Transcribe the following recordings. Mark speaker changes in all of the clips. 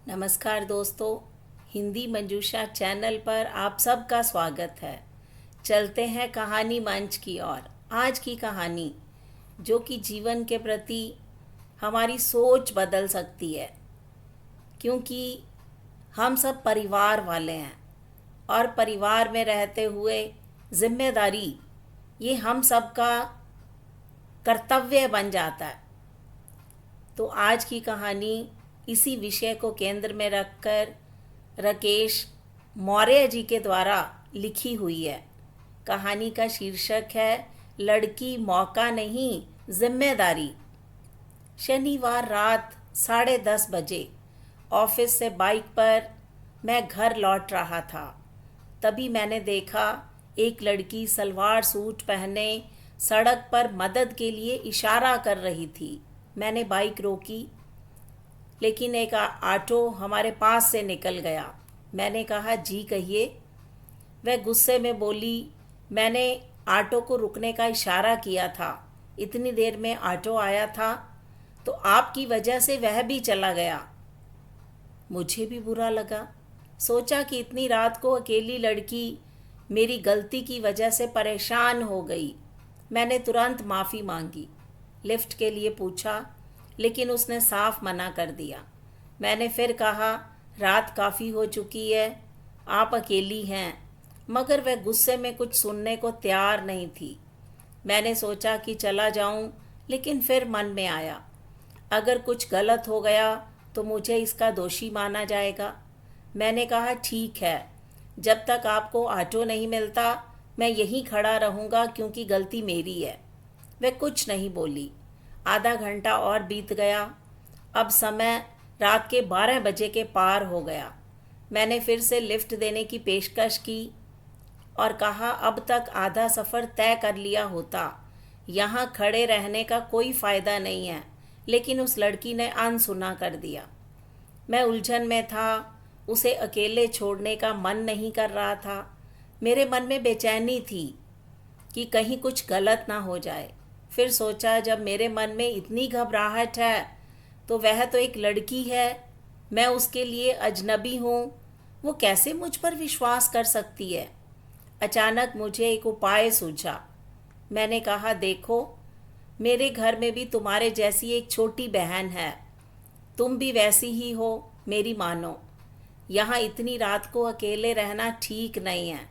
Speaker 1: नमस्कार दोस्तों, हिंदी मंजूषा चैनल पर आप सबका स्वागत है। चलते हैं कहानी मंच की ओर। आज की कहानी जो कि जीवन के प्रति हमारी सोच बदल सकती है, क्योंकि हम सब परिवार वाले हैं और परिवार में रहते हुए जिम्मेदारी ये हम सबका कर्तव्य बन जाता है। तो आज की कहानी इसी विषय को केंद्र में रखकर राकेश मौर्य जी के द्वारा लिखी हुई है। कहानी का शीर्षक है लड़की मौका नहीं जिम्मेदारी। शनिवार रात 10:30 बजे ऑफिस से बाइक पर मैं घर लौट रहा था। तभी मैंने देखा एक लड़की सलवार सूट पहने सड़क पर मदद के लिए इशारा कर रही थी। मैंने बाइक रोकी, लेकिन एक ऑटो हमारे पास से निकल गया। मैंने कहा, जी कहिए। वह गुस्से में बोली, मैंने ऑटो को रुकने का इशारा किया था, इतनी देर में ऑटो आया था तो आपकी वजह से वह भी चला गया। मुझे भी बुरा लगा। सोचा कि इतनी रात को अकेली लड़की मेरी गलती की वजह से परेशान हो गई। मैंने तुरंत माफ़ी मांगी, लिफ्ट के लिए पूछा, लेकिन उसने साफ मना कर दिया। मैंने फिर कहा, रात काफ़ी हो चुकी है, आप अकेली हैं, मगर वह गुस्से में कुछ सुनने को तैयार नहीं थी। मैंने सोचा कि चला जाऊं, लेकिन फिर मन में आया, अगर कुछ गलत हो गया तो मुझे इसका दोषी माना जाएगा। मैंने कहा, ठीक है, जब तक आपको ऑटो नहीं मिलता मैं यहीं खड़ा रहूँगा, क्योंकि गलती मेरी है। वह कुछ नहीं बोली। आधा घंटा और बीत गया। अब समय रात के 12 बजे के पार हो गया। मैंने फिर से लिफ्ट देने की पेशकश की और कहा, अब तक आधा सफ़र तय कर लिया होता, यहाँ खड़े रहने का कोई फ़ायदा नहीं है। लेकिन उस लड़की ने अनसुना कर दिया। मैं उलझन में था, उसे अकेले छोड़ने का मन नहीं कर रहा था। मेरे मन में बेचैनी थी कि कहीं कुछ गलत ना हो जाए। फिर सोचा, जब मेरे मन में इतनी घबराहट है तो वह तो एक लड़की है, मैं उसके लिए अजनबी हूँ, वो कैसे मुझ पर विश्वास कर सकती है। अचानक मुझे एक उपाय सूझा। मैंने कहा, देखो, मेरे घर में भी तुम्हारे जैसी एक छोटी बहन है, तुम भी वैसी ही हो, मेरी मानो। यहाँ इतनी रात को अकेले रहना ठीक नहीं है।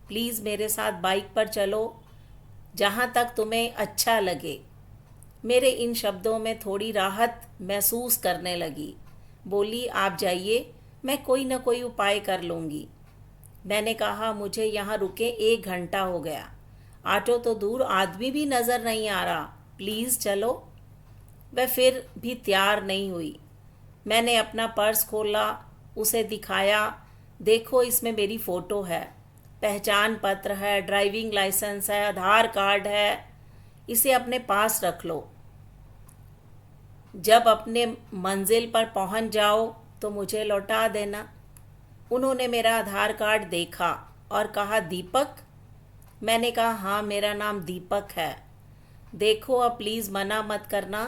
Speaker 1: प्लीज़ मेरे साथ बाइक पर चलो, जहाँ तक तुम्हें अच्छा लगे। मेरे इन शब्दों में थोड़ी राहत महसूस करने लगी। बोली, आप जाइए, मैं कोई न कोई उपाय कर लूँगी। मैंने कहा, मुझे यहाँ रुके 1 घंटा हो गया, ऑटो तो दूर, आदमी भी नज़र नहीं आ रहा, प्लीज़ चलो। वह फिर भी तैयार नहीं हुई। मैंने अपना पर्स खोला, उसे दिखाया, देखो इसमें मेरी फ़ोटो है, पहचान पत्र है, ड्राइविंग लाइसेंस है, आधार कार्ड है, इसे अपने पास रख लो। जब अपने मंजिल पर पहुंच जाओ तो मुझे लौटा देना। उन्होंने मेरा आधार कार्ड देखा और कहा, दीपक? मैंने कहा, हाँ, मेरा नाम दीपक है। देखो, अब प्लीज़ मना मत करना,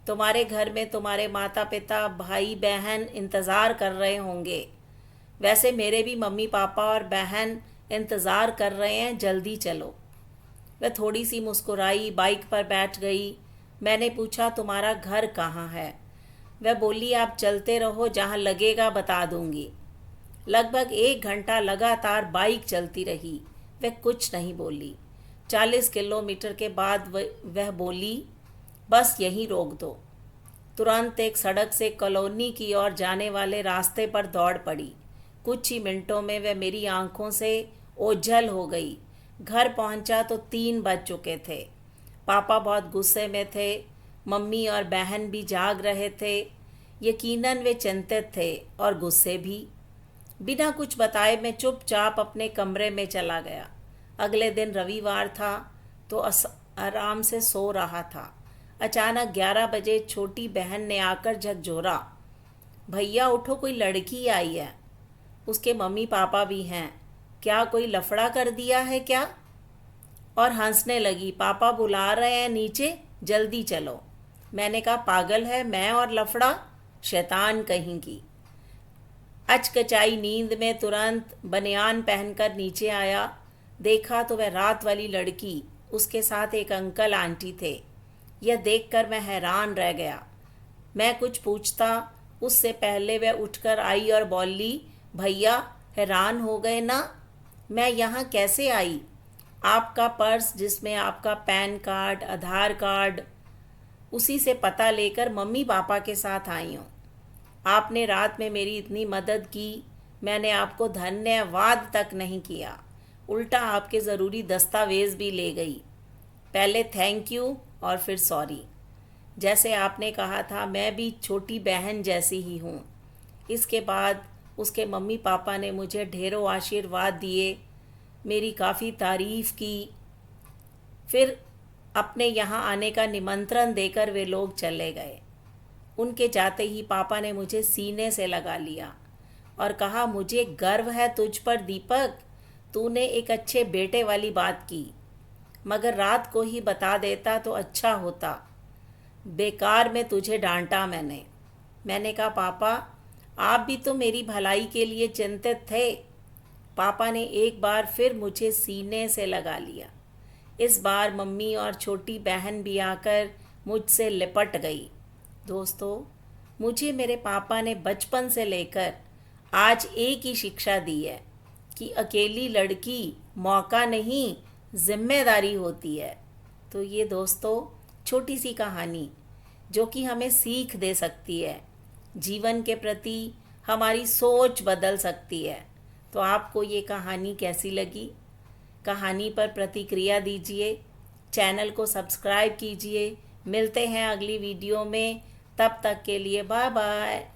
Speaker 1: तुम्हारे घर में तुम्हारे माता पिता, भाई बहन इंतज़ार कर रहे होंगे। वैसे मेरे भी मम्मी पापा और बहन इंतज़ार कर रहे हैं, जल्दी चलो। वह थोड़ी सी मुस्कुराई, बाइक पर बैठ गई। मैंने पूछा, तुम्हारा घर कहाँ है? वह बोली, आप चलते रहो, जहाँ लगेगा बता दूंगी। लगभग 1 घंटा लगातार बाइक चलती रही। वह कुछ नहीं बोली। 40 किलोमीटर के बाद वह बोली, बस यहीं रोक दो। तुरंत एक सड़क से कॉलोनी की ओर जाने वाले रास्ते पर दौड़ पड़ी। कुछ ही मिनटों में वह मेरी आंखों से ओझल हो गई। घर पहुंचा तो 3 बज चुके थे। पापा बहुत गुस्से में थे, मम्मी और बहन भी जाग रहे थे। यकीनन वे चिंतित थे और गुस्से भी। बिना कुछ बताए मैं चुपचाप अपने कमरे में चला गया। अगले दिन रविवार था तो आराम से सो रहा था। अचानक 11 बजे छोटी बहन ने आकर झकझोरा, भैया उठो, कोई लड़की आई है। उसके मम्मी पापा भी हैं, क्या कोई लफड़ा कर दिया है क्या? और हंसने लगी, पापा बुला रहे हैं नीचे, जल्दी चलो। मैंने कहा, पागल है मैं और लफड़ा, शैतान कहीं की। अचकचाई नींद में तुरंत बनियान पहनकर नीचे आया। देखा तो वह रात वाली लड़की, उसके साथ एक अंकल आंटी थे। यह देखकर मैं हैरान रह गया। मैं कुछ पूछता उससे पहले वह उठकर आई और बोली, भैया हैरान हो गए ना, मैं यहाँ कैसे आई? आपका पर्स जिसमें आपका पैन कार्ड, आधार कार्ड, उसी से पता लेकर मम्मी पापा के साथ आई हूँ। आपने रात में मेरी इतनी मदद की, मैंने आपको धन्यवाद तक नहीं किया, उल्टा आपके ज़रूरी दस्तावेज़ भी ले गई। पहले थैंक यू और फिर सॉरी। जैसे आपने कहा था, मैं भी छोटी बहन जैसी ही हूँ। इसके बाद उसके मम्मी पापा ने मुझे ढेरों आशीर्वाद दिए, मेरी काफ़ी तारीफ़ की। फिर अपने यहाँ आने का निमंत्रण देकर वे लोग चले गए। उनके जाते ही पापा ने मुझे सीने से लगा लिया और कहा, मुझे गर्व है तुझ पर दीपक, तूने एक अच्छे बेटे वाली बात की, मगर रात को ही बता देता तो अच्छा होता। बेकार में तुझे डांटा मैंने कहा, पापा आप भी तो मेरी भलाई के लिए चिंतित थे। पापा ने एक बार फिर मुझे सीने से लगा लिया। इस बार मम्मी और छोटी बहन भी आकर मुझसे लिपट गई। दोस्तों, मुझे मेरे पापा ने बचपन से लेकर आज एक ही शिक्षा दी है कि अकेली लड़की मौका नहीं, जिम्मेदारी होती है। तो ये दोस्तों छोटी सी कहानी जो कि हमें सीख दे सकती है, जीवन के प्रति हमारी सोच बदल सकती है। तो आपको ये कहानी कैसी लगी? कहानी पर प्रतिक्रिया दीजिए, चैनल को सब्सक्राइब कीजिए। मिलते हैं अगली वीडियो में, तब तक के लिए बाय बाय।